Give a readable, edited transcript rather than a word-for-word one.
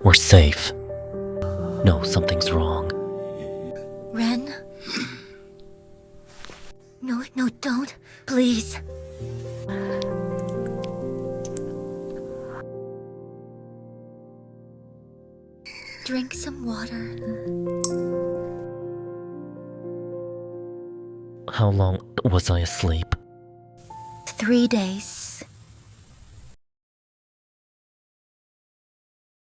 We're safe. No, something's wrong. Ren? No, don't. Please. Drink some water. How long was I asleep? 3 days.